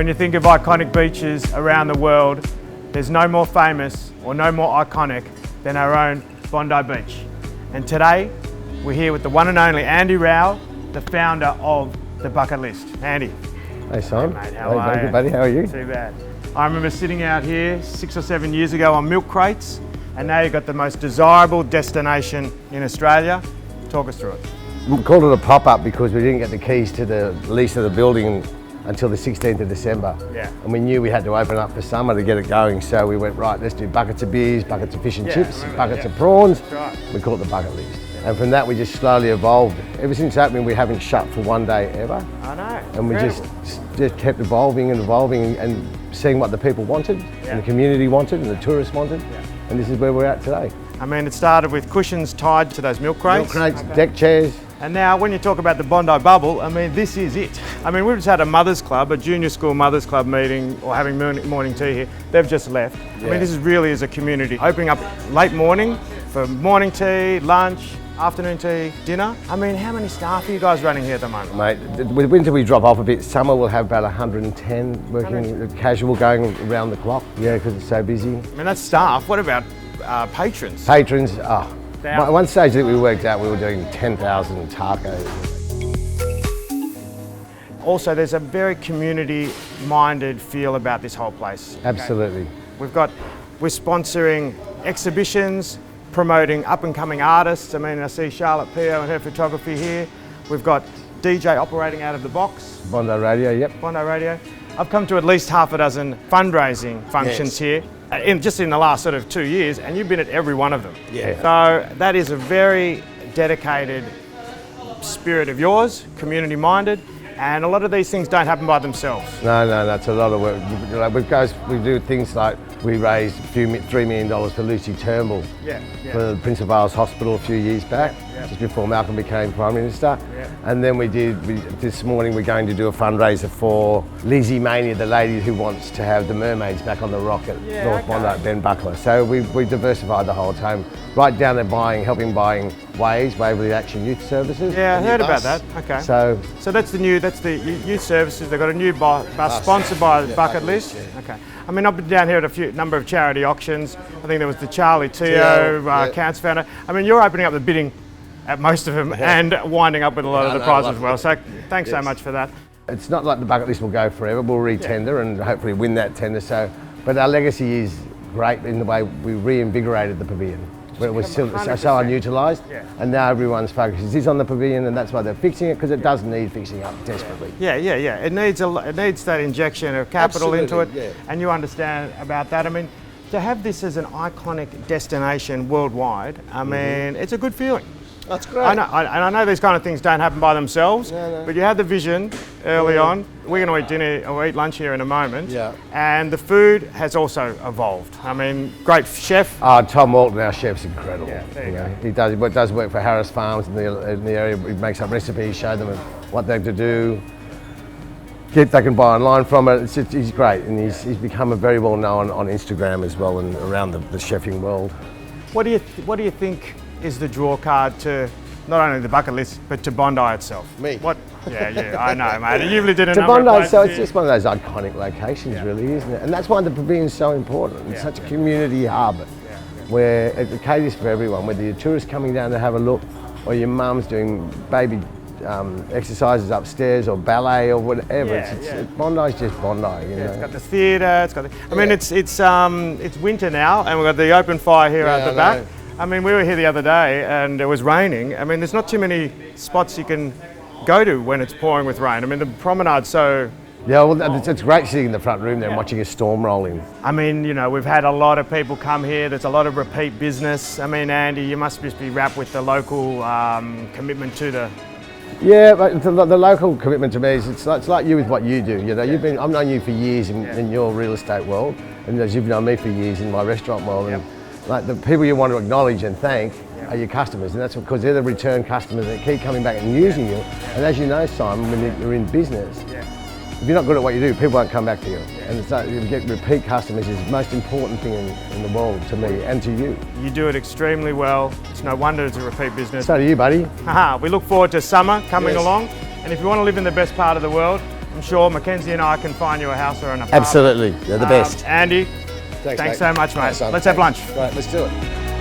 when you think of iconic beaches around the world, there's no more famous or no more iconic than our own Bondi Beach. And today, we're here with the one and only Andy Ruwald, the founder of the Bucket List. Andy. Hey Simon. Hey mate, how are you? Good buddy, how are you? Too bad. I remember sitting out here 6 or 7 years ago on milk crates, and now you've got the most desirable destination in Australia. Talk us through it. We called it a pop-up because we didn't get the keys to the lease of the building until the 16th of December. Yeah. And we knew we had to open up for summer to get it going, so we went, right, let's do buckets of beers, buckets of fish and chips, buckets of prawns. Right. We call it the Bucket List. And from that we just slowly evolved. Ever since opening we haven't shut for one day ever. I know. And we just kept evolving and seeing what the people wanted, and the community wanted, and the tourists wanted. And this is where we're at today. I mean, it started with cushions tied to those milk crates. Milk crates, deck chairs. And now when you talk about the Bondi Bubble, I mean, this is it. I mean, we've just had a mothers club, a junior school mothers club meeting, or having morning tea here. They've just left. I mean, this is really as a community, opening up late morning for morning tea, lunch, afternoon tea, dinner. I mean, how many staff are you guys running here at the moment? Mate, with winter we drop off a bit. Summer we'll have about 110 working casual going around the clock. Yeah, because it's so busy. I mean, that's staff. What about patrons? Patrons, at one stage that we worked out we were doing 10,000 tacos. Also, there's a very community-minded feel about this whole place. Absolutely. Okay? We're sponsoring exhibitions, promoting up-and-coming artists. I mean, I see Charlotte Pio and her photography here. We've got DJ operating out of the box. Bondi Radio, yep. Bondi Radio. I've come to at least half a dozen fundraising functions here, just in the last sort of 2 years, and you've been at every one of them. Yeah. So that is a very dedicated spirit of yours, community-minded, and a lot of these things don't happen by themselves. No, that's a lot of work. We do things like we raised $3 million for Lucy Turnbull for the Prince of Wales Hospital a few years back, just before Malcolm became Prime Minister. And then this morning we're going to do a fundraiser for Lizzie Mania, the lady who wants to have the mermaids back on the rock at North Bondi at Ben Buckler. So we diversified the whole time, right down to helping buying Waverley Action Youth Services. Yeah, I heard about that. Okay. So that's the youth services. They've got a new bus sponsored by the Bucket List. Okay. I mean, I've been down here at a number of charity auctions. I think there was the Charlie Teo Cancer Founder. I mean, you're opening up the bidding at most of them and winding up with a lot of the prizes as well. So thanks so much for that. It's not like the Bucket List will go forever. We'll re-tender and hopefully win that tender. But our legacy is great in the way we reinvigorated the pavilion. Where it was still so unutilised, and now everyone's focus is on the pavilion, and that's why they're fixing it, because it does need fixing up desperately. Yeah. It needs that injection of capital into it, and you understand about that. I mean, to have this as an iconic destination worldwide, I mean, it's a good feeling. That's great. I know these kind of things don't happen by themselves, but you had the vision early on. We're going to eat dinner or eat lunch here in a moment, and the food has also evolved. I mean, great chef. Tom Walton, our chef's incredible. Yeah, there you go. He does work for Harris Farms in the area. He makes up recipes, show them what they have to do. They can buy online from it. He's great, and he's become a very well known on Instagram as well and around the chefing world. What do you think is the draw card to not only the Bucket List but to Bondi itself? Me. What? Yeah, I know, mate. You've lived in a to number Bondi, of places. so it's just one of those iconic locations, really, isn't it? And that's why the pavilion's so important. It's such a community hub where it caters for everyone, whether you're tourists coming down to have a look, or your mum's doing baby exercises upstairs or ballet or whatever. Bondi's just Bondi, you know. It's got the theatre. It's got. I mean, it's winter now, and we've got the open fire here at the back. I mean, we were here the other day and it was raining. I mean, there's not too many spots you can go to when it's pouring with rain. I mean, the promenade's so... Yeah, well, it's great sitting in the front room there and watching a storm roll in. I mean, you know, we've had a lot of people come here. There's a lot of repeat business. I mean, Andy, you must just be wrapped with the local commitment to the... Yeah, but the local commitment to me is it's like you with what you do. You know, I've known you for years in your real estate world, and as you've known me for years in my restaurant world. And like the people you want to acknowledge and thank are your customers, and that's because they're the return customers that keep coming back and using you. And as you know, Simon, when you're in business, if you're not good at what you do, people won't come back to you. And it's like, you get repeat customers is the most important thing in the world to me and to you. You do it extremely well. It's no wonder it's a repeat business. So do you, buddy. We look forward to summer coming along. And if you want to live in the best part of the world, I'm sure Mackenzie and I can find you a house or an apartment. Absolutely, they're the best. Andy, thanks so much, mate. Let's have lunch. Right, let's do it.